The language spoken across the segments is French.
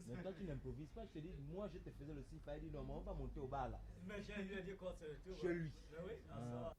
Mais toi, tu n'improvises pas. Je te dis, moi, je te faisais le signe. Il dit, non, mais on va monter au bar là. Mais j'ai lui dit qu'on se retrouve. Chez lui. Mais oui, ça va.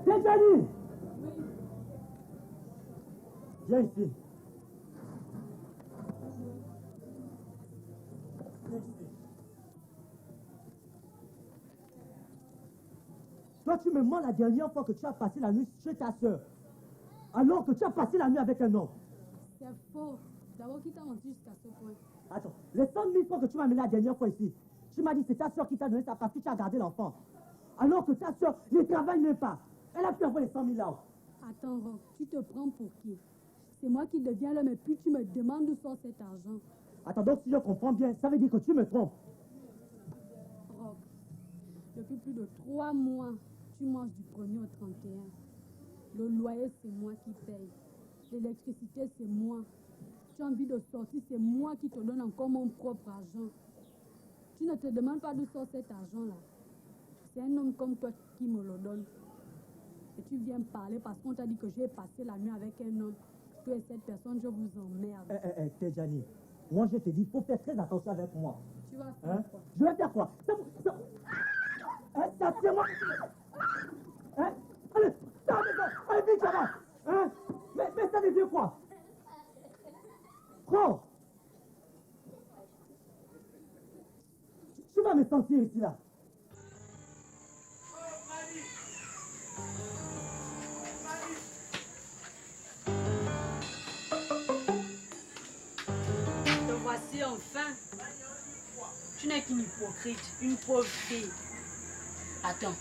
Tejani! Viens ici. Toi, tu me mens la dernière fois que tu as passé la nuit chez ta soeur, alors que tu as passé la nuit avec un homme. C'est faux. D'abord, qui t'a menti jusqu'à ce point? Attends, les 100 000 fois que tu m'as amené la dernière fois ici, tu m'as dit que c'est ta soeur qui t'a donné ça parce que tu as gardé l'enfant. Alors que ta soeur ne travaille même pas. Elle a pu avoir les 100 000 là. Attends, Rock, tu te prends pour qui? C'est moi qui deviens l'homme et puis tu me demandes d'où sort cet argent. Attends, donc si je comprends bien, ça veut dire que tu me trompes. Rock, depuis plus de 3 mois, tu manges du 1er au 31. Le loyer, c'est moi qui paye. L'électricité, c'est moi. Tu as envie de sortir, c'est moi qui te donne encore mon propre argent. Tu ne te demandes pas d'où sort cet argent-là. C'est un homme comme toi qui me le donne. Et tu viens parler parce qu'on t'a dit que j'ai passé la nuit avec un homme. Toi et cette personne, je vous emmerde. Tejani, moi je te dis, il faut faire très attention avec moi. Tu vas faire quoi? Je vais faire quoi? Ça c'est moi. Allez, allez, vite, ça va. Mais ça devient quoi? Prends. Tu vas me sentir ici, là. Te voici enfin. Tu n'es qu'une hypocrite, une pauvre fille. Attends,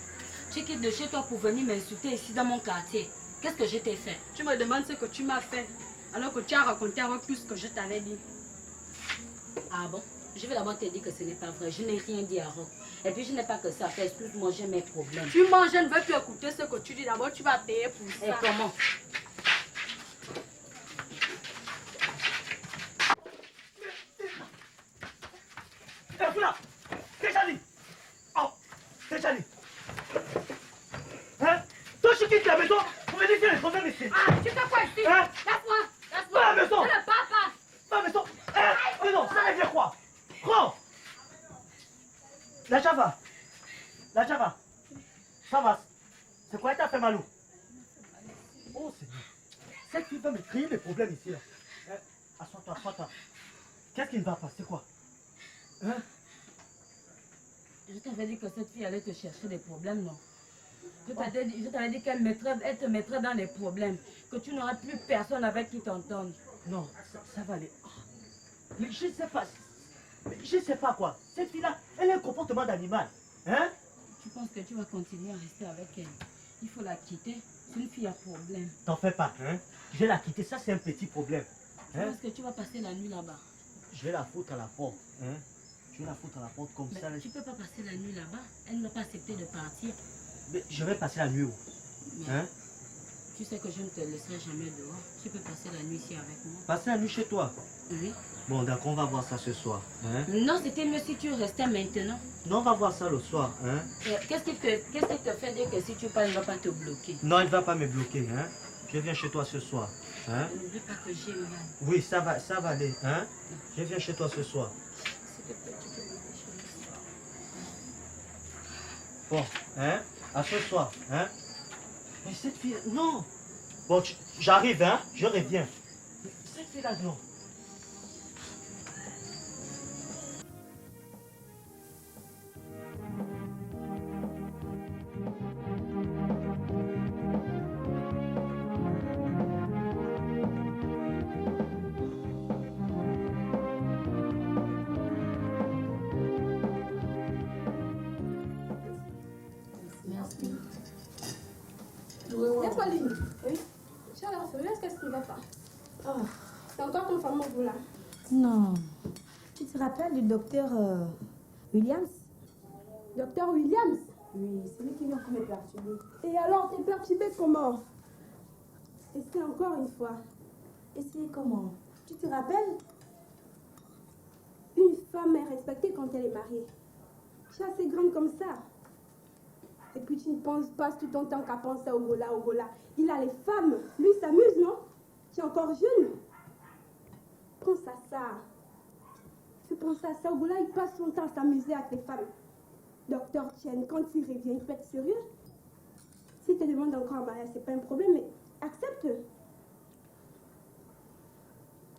tu quittes de chez toi pour venir m'insulter ici dans mon quartier. Qu'est-ce que je t'ai fait? Tu me demandes ce que tu m'as fait, alors que tu as raconté avec tout ce que je t'avais dit. Ah bon? Je vais d'abord te dire que ce n'est pas vrai. Je n'ai rien dit à Rock. Et puis je n'ai pas que ça à faire. Excuse-moi, j'ai mes problèmes. Tu manges, je ne veux plus écouter ce que tu dis. D'abord, tu vas payer pour ça. Et comment? Là, Tejani! Oh, Tejani! Hein? Toi, tu quittes la maison pour venir faire les problèmes ici. Ah, tu fais quoi ici? Hein? Laisse-moi! Pas à la maison! Je ne pars pas! Pas à la maison! Hein? Mais non, ça veut dire quoi? Prends! La Java! La Java! Ça va? C'est quoi, t'as fait malou? Oh, Seigneur! Cette fille va me créer des problèmes ici, là. Hein? Assois-toi, assois-toi. Qu'est-ce qui ne va pas? C'est quoi? Hein? Je t'avais dit que cette fille allait te chercher des problèmes, non? Je t'avais dit qu'elle te mettrait dans les problèmes, que tu n'auras plus personne avec qui t'entendre. Non, ça va aller. Mais je sais pas. Mais je sais pas quoi. Cette fille-là, elle a un comportement d'animal. Hein? Tu penses que tu vas continuer à rester avec elle? Il faut la quitter. C'est une fille à problème. T'en fais pas, hein? Je vais la quitter, ça c'est un petit problème. Tu penses que tu vas passer la nuit là-bas? Je vais la foutre à la porte, hein? Je vais la foutre à la porte comme Mais ça. tu peux pas passer la nuit là-bas. Elle ne va pas accepter de partir. Mais je vais passer la nuit où? Mais Hein? tu sais que je ne te laisserai jamais dehors. Tu peux passer la nuit ici avec moi. Passer la nuit chez toi? Oui. Bon, d'accord, on va voir ça ce soir. Hein? Non, c'était mieux si tu restais maintenant. Non, on va voir ça le soir. Hein? Qu'est-ce qui te fait dire que si tu pars, il ne va pas te bloquer? Non, il ne va pas me bloquer. Hein? Je viens chez toi ce soir. Hein? N'oublie pas que j'ai mal. Oui, ça va aller. Hein? Je viens chez toi ce soir. S'il te plaît, tu peux me laisser. Bon, hein? À ce soir. Hein? Mais cette fille... Non! Bon, j'arrive, hein? Je reviens. Cette fille-là, non. Merci. Et Pauline? Oui. Charles, qu'est-ce qui ne va pas? Oh, c'est encore ton fameux bout là. Non. Tu te rappelles du docteur Williams? Docteur Williams? Oui, c'est lui qui vient pour me perturber. Et alors, t'es perturbée comment? Et c'est encore une fois. Et c'est comment? Tu te rappelles? Une femme est respectée quand elle est mariée. Je suis assez grande comme ça. Et puis tu ne penses pas tout ton temps qu'à penser au Gola. Il a les femmes. Lui s'amuse, non? Tu es encore jeune. Pense à ça. Tu penses à ça. Au Gola, il passe son temps à s'amuser avec les femmes. Docteur Chen, quand il revient, il peut être sérieux. Si tu te demandes encore un mariage, c'est pas un problème, mais accepte.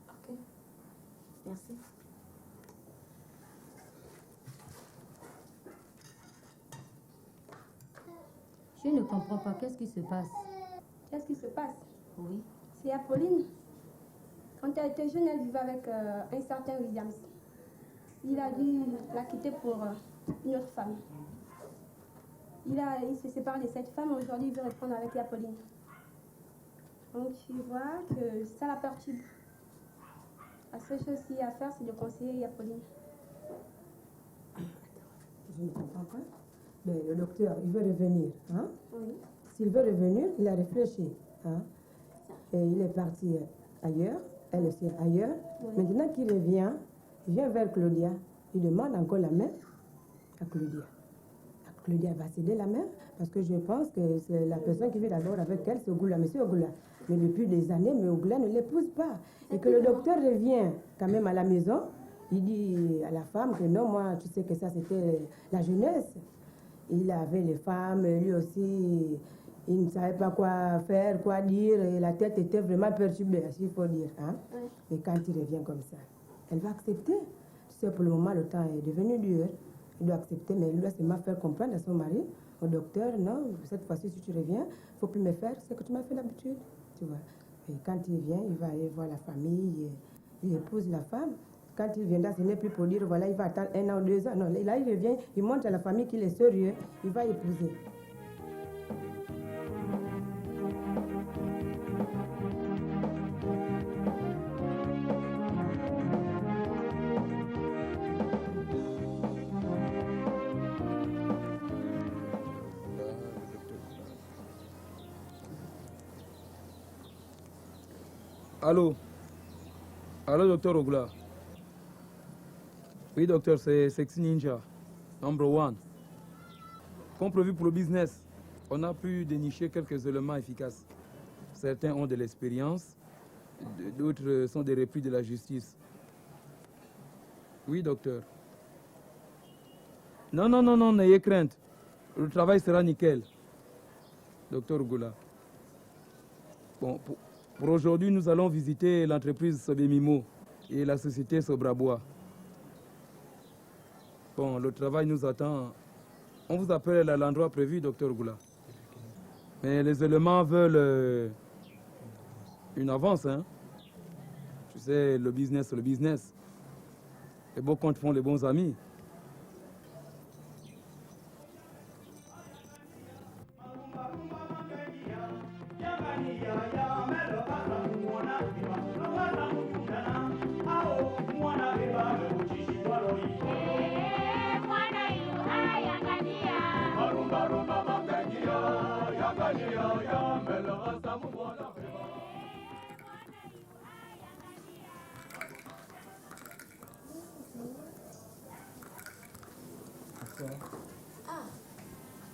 Ok. Merci. Je ne comprends pas. Qu'est-ce qui se passe? Qu'est-ce qui se passe? Oui. C'est Apolline. Quand elle était jeune, elle vivait avec un certain Williams. Il a dû la quitter pour une autre femme. Il se sépare de cette femme. Aujourd'hui, il veut reprendre avec Apolline. Donc, tu vois que ça la perturbe. La seule chose qu'il y a à faire, c'est de conseiller Apolline. Je ne comprends pas. Mais le docteur, il veut revenir. Hein? Oui. S'il veut revenir, il a réfléchi. Hein? Et il est parti ailleurs, elle aussi ailleurs. Oui. Maintenant qu'il revient, il vient vers Claudia. Il demande encore la main à Claudia. Claudia va céder la main parce que je pense que c'est la personne qui vit d'abord avec elle, c'est Ogoula, monsieur Ogoula. Mais depuis des années, mais Ogoula ne l'épouse pas. Et que le docteur revient quand même à la maison, il dit à la femme que non, moi, tu sais que ça c'était la jeunesse. Il avait les femmes, lui aussi, il ne savait pas quoi faire, quoi dire, et la tête était vraiment perturbée, il faut dire. Hein? Oui. Mais quand il revient comme ça, elle va accepter. Tu sais, pour le moment, le temps est devenu dur. Il doit accepter, mais il doit seulement faire comprendre à son mari, au docteur, non, cette fois-ci, si tu reviens, il ne faut plus me faire ce que tu m'as fait d'habitude. Tu vois. Et quand il vient, il va aller voir la famille, il épouse la femme. Quand il viendra, ce n'est plus pour dire, voilà, il va attendre 1 an ou 2 ans. Non, là, il revient, il montre à la famille qu'il est sérieux, il va épouser. Allô? Allô, docteur Ogoula? Oui, docteur, c'est Sexy Ninja, number 1. Comme prévu pour le business, on a pu dénicher quelques éléments efficaces. Certains ont de l'expérience, d'autres sont des repris de la justice. Oui, docteur. Non, n'ayez crainte. Le travail sera nickel. Docteur Ogoula. Bon, pour aujourd'hui, nous allons visiter l'entreprise Sobemimo et la société Sobrabois. Bon, le travail nous attend. On vous appelle à l'endroit prévu, docteur Goula. Mais les éléments veulent une avance, hein? Tu sais, le business, c'est le business. Les bons comptes font les bons amis. Ah,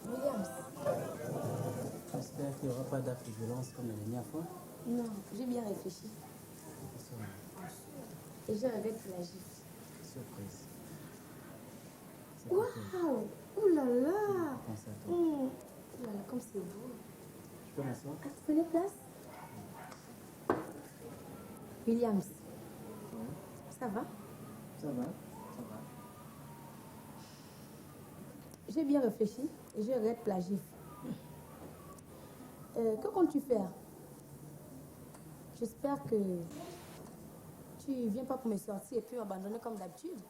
Williams. J'espère qu'il n'y aura pas d'acte de violence comme la dernière fois. Non, j'ai bien réfléchi. Et je regrette la gifle. Surprise. Waouh! Ouh là là! Pense à toi. Ouh là là, comme c'est beau. Tu peux m'asseoir? Ah, tu connais place? Williams. Ça va? Ça va. J'ai bien réfléchi et je regrette la gifle. Que comptes-tu faire? J'espère que tu ne viens pas pour me sortir et puis m'abandonner comme d'habitude.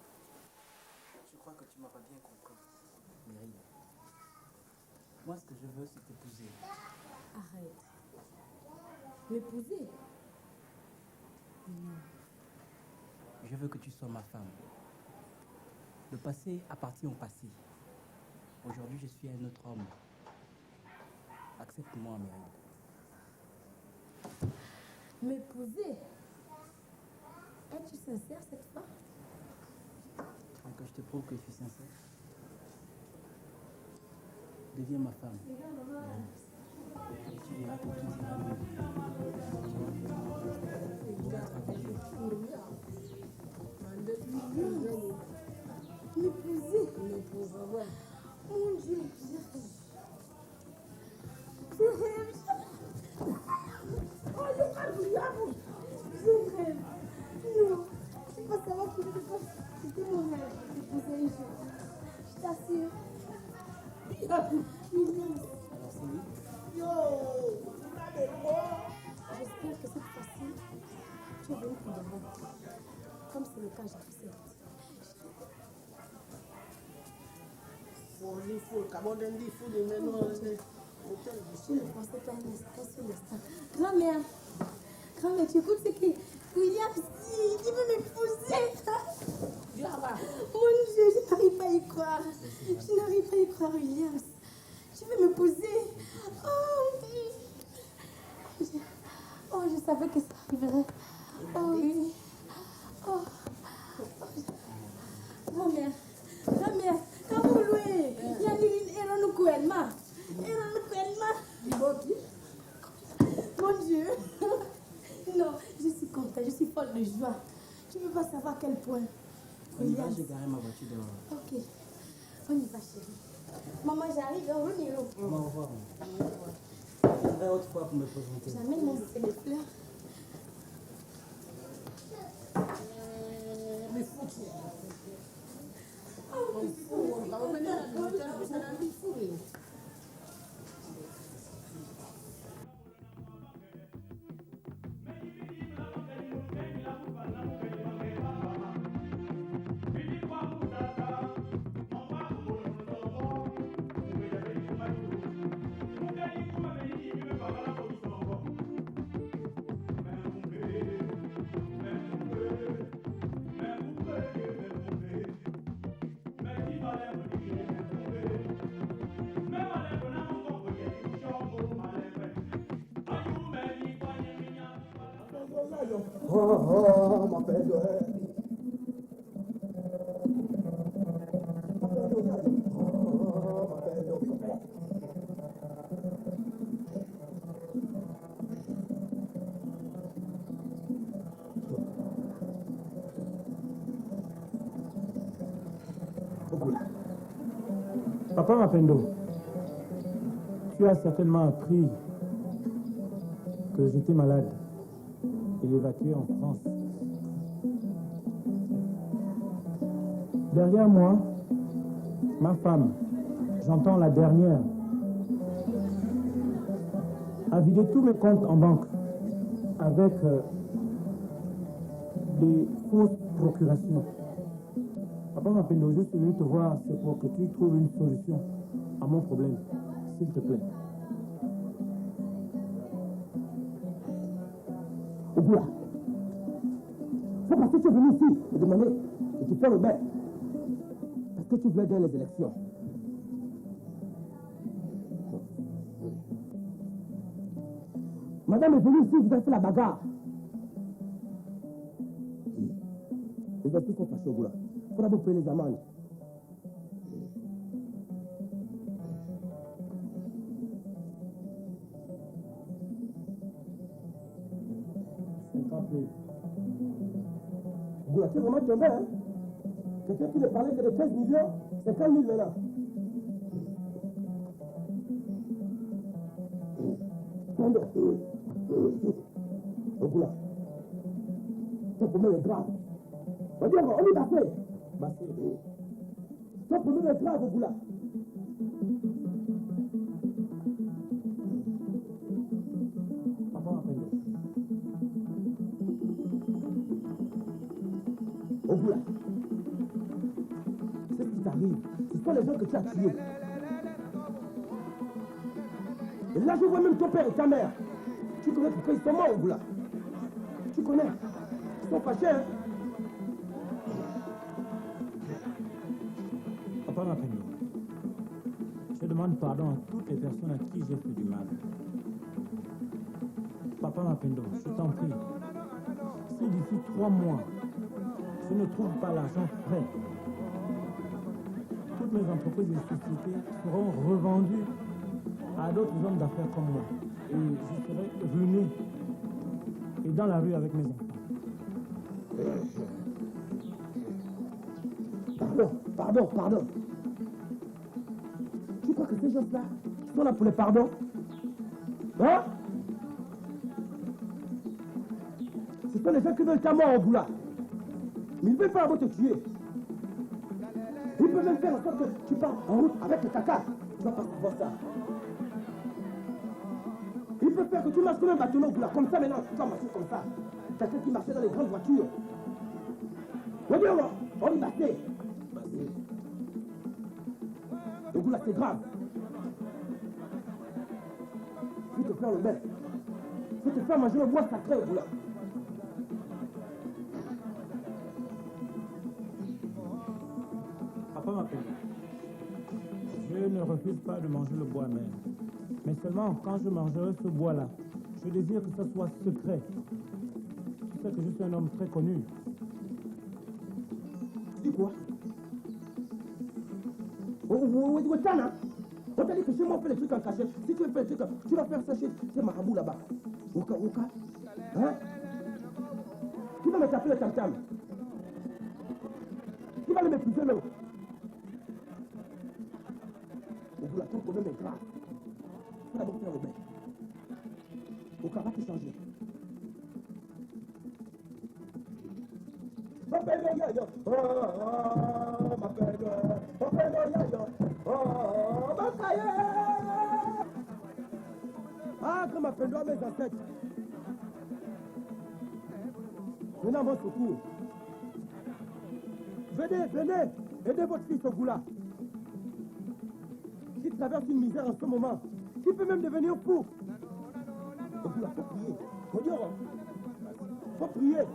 Je crois que tu m'as pas bien compris, Myriam. Moi, ce que je veux, c'est t'épouser. Arrête. M'épouser? Non. Je veux que tu sois ma femme. Le passé appartient au passé. Aujourd'hui, je suis un autre homme. Accepte-moi, Myriam. M'épouser? Es-tu sincère cette fois? Tu veux que je te prouve que je suis sincère? Deviens ma femme. Et tu verras que tout ira mieux. M'épouser? Mon Dieu, oh, le diable! Je rêve. Non, c'est pas savoir que c'était mon rêve. D'épouser un jour. Je t'assure. Williams. Alors, c'est lui? J'espère que cette fois-ci, tu es venu pour de bon. Comme c'est le cas, j'accepte. Je ne pensais pas un seul instant. Grand-mère, tu écoutes ce que William dit? Il veut m'épouser. Mon Dieu, je n'arrive pas à y croire. Je n'arrive pas à y croire, Williams. Tu veux m'épouser? Oh, je savais que ça arriverait. Oh oui. Oh. Grand-mère, quand vous louez, il y a une erreur Mon Dieu. Non, je suis contente, je suis folle de joie. Tu ne peux pas savoir à quel point. On y va, j'ai garé ma voiture dehors. Ok, on y va, chérie. Maman, j'arrive, on y va. Au revoir. Je viendrai autrefois pour me présenter. J'amène mon bouquet de fleurs. Oh, ma belle. Papa Mapendo, tu as certainement appris que j'étais malade et évacué en France. Derrière moi, ma femme, j'entends la dernière, a vidé tous mes comptes en banque avec des fausses procurations. Papa Mapendo, je suis venu te voir, c'est pour que tu trouves une solution à mon problème, s'il te plaît. Oula. C'est parce que tu es venu ici me demander que tu fais le bain. Parce que tu veux gagner les élections. Madame est venue ici, vous avez fait la bagarre. Les esprits sont fâchés au bout là. Il faut d'abord payer les amendes. Goula, tu es vraiment tombé, hein? Quelqu'un qui ne parlait que de 15 millions, 50 000 maintenant. Goula, ton problème est grave. On dit, on est passé. Ton problème est grave, Goula. Papa Mapendo. Ogoula, c'est ce qui t'arrive. Ce sont les gens que tu as tués. Et là, je vois même ton père et ta mère. Tu connais pourquoi ils sont morts, Ogoula. Tu connais. Ils sont fâchés, hein. Papa Mapendo, je demande pardon à toutes les personnes à qui j'ai fait du mal. Papa Mapendo, je t'en prie, si d'ici 3 mois, je ne trouve pas l'argent frais, toutes mes entreprises et sociétés seront revendues à d'autres hommes d'affaires comme moi. Et je serai ruiné et dans la rue avec mes enfants. Pardon. Tu crois que ces gens-là sont là pour les pardons? Hein? Ce sont les gens qui veulent ta mort, Ogoula. Mais ils ne veulent pas avoir te tuer. Ils peuvent même faire en sorte que tu pars en route avec le caca. Tu vas pas savoir ça. Ils peuvent faire que tu marches comme un bâtonneau, Ogoula. Comme ça maintenant, tu vas marcher comme ça. Quelqu'un qui marchait dans les grandes voitures. Regarde, on est passé. Ogoula, c'est grave. Faut te faire le bain. Faut te faire manger le bois sacré, Ogoula. Papa Mapendo, je ne refuse pas de manger le bois même. Mais seulement quand je mangerai ce bois-là, je désire que ça soit secret. Tu sais que je suis un homme très connu. Tu dis quoi? On t'a dit que chez moi on fait les trucs en cachette. Si tu veux faire les trucs, tu vas faire ça chez ces marabouts là-bas. Oka. Hein? Qui va me taper le tam-tam? Qui va le mépriser là? Ogoula, ton problème est grave. Il faut d'abord faire le bain. Oka va te changer. Ah, comme Mapendo à mes ancêtres. Venez à mon secours. Venez, aidez votre fils Ogoula. Qui traverse une misère en ce moment. Qui peut même devenir fou. Ogoula, faut prier. Faut prier.